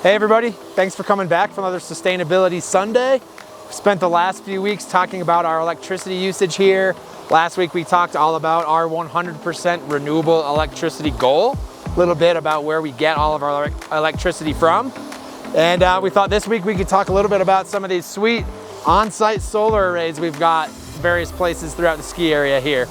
Hey everybody, thanks for coming back for another Sustainability Sunday. We spent the last few weeks talking about our electricity usage here. Last week we talked all about our 100% renewable electricity goal, a little bit about where we get all of our electricity from. And we thought this week we could talk a little bit about some of these sweet on-site solar arrays we've got various places throughout the ski area here.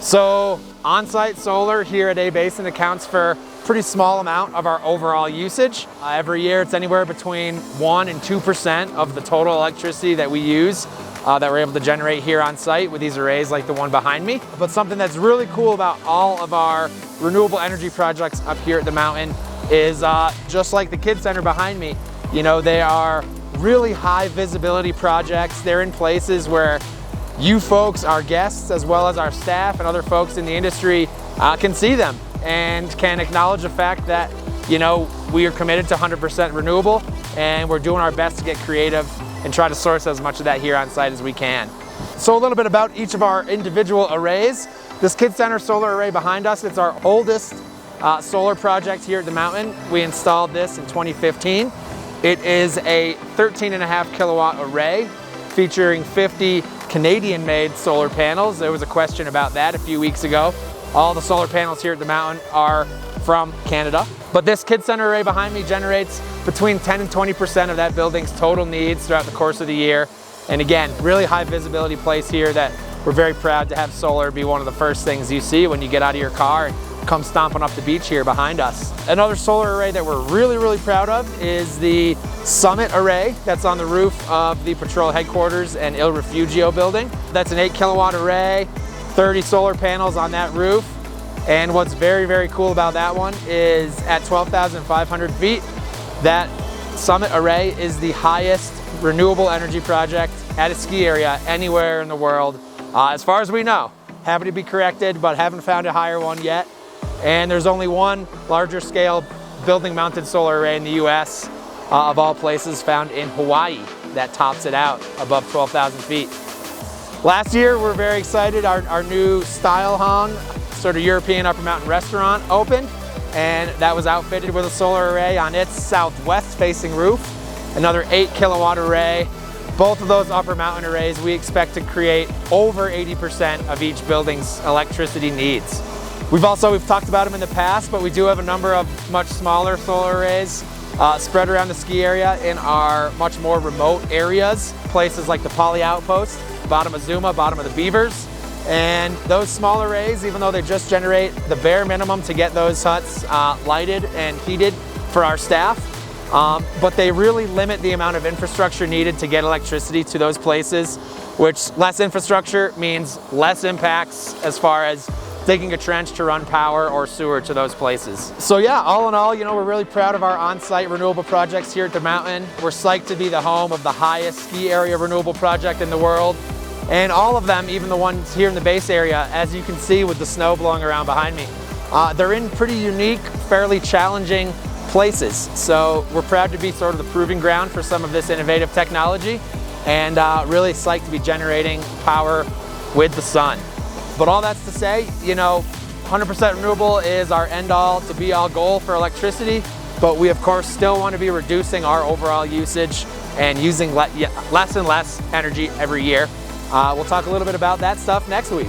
So on-site solar here at a-basin accounts for pretty small amount of our overall usage. Every year it's anywhere between 1 and 2% of the total electricity that we use that we're able to generate here on site with these arrays like the one behind me. But something that's really cool about all of our renewable energy projects up here at the mountain is just like the Kids Center behind me, you know, they are really high visibility projects. They're in places where you folks, our guests, as well as our staff and other folks in the industry can see them and can acknowledge the fact that, you know, we are committed to 100% renewable and we're doing our best to get creative and try to source as much of that here on site as we can. So a little bit about each of our individual arrays. This Kids Center solar array behind us, it's our oldest solar project here at the mountain. We installed this in 2015. It is a 13.5 kilowatt array featuring 50 Canadian-made solar panels. There was a question about that a few weeks ago. All the solar panels here at the mountain are from Canada. But this Kids Center array behind me generates between 10 and 20% of that building's total needs throughout the course of the year. And again, really high visibility place here that we're very proud to have solar be one of the first things you see when you get out of your car and come stomping up the beach here behind us. Another solar array that we're really proud of is the Summit array that's on the roof of the patrol headquarters and Il Refugio building. That's an 8 kilowatt array, 30 solar panels on that roof. And what's very cool about that one is at 12,500 feet, that Summit array is the highest renewable energy project at a ski area anywhere in the world. As far as we know, happy to be corrected, but haven't found a higher one yet. And there's only one larger scale building mounted solar array in the US, of all places, found in Hawaii, that tops it out above 12,000 feet. Last year, we're very excited, our new style hung, sort of European upper mountain restaurant opened, and that was outfitted with a solar array on its southwest facing roof, another 8 kilowatt array. Both of those upper mountain arrays, we expect to create over 80% of each building's electricity needs. We've talked about them in the past, but we do have a number of much smaller solar arrays spread around the ski area in our much more remote areas, places like the Poly Outpost, bottom of Zuma, bottom of the Beavers. And those small arrays, even though they just generate the bare minimum to get those huts lighted and heated for our staff, but they really limit the amount of infrastructure needed to get electricity to those places, which less infrastructure means less impacts as far as digging a trench to run power or sewer to those places. So yeah, all in all, you know, we're really proud of our on-site renewable projects here at the mountain. We're psyched to be the home of the highest ski area renewable project in the world. And all of them, even the ones here in the base area, as you can see with the snow blowing around behind me, they're in pretty unique, fairly challenging places. So we're proud to be sort of the proving ground for some of this innovative technology and really psyched to be generating power with the sun. But all that's to say, you know, 100% renewable is our end-all to be-all goal for electricity, but we of course still want to be reducing our overall usage and using less and less energy every year. We'll talk a little bit about that stuff next week.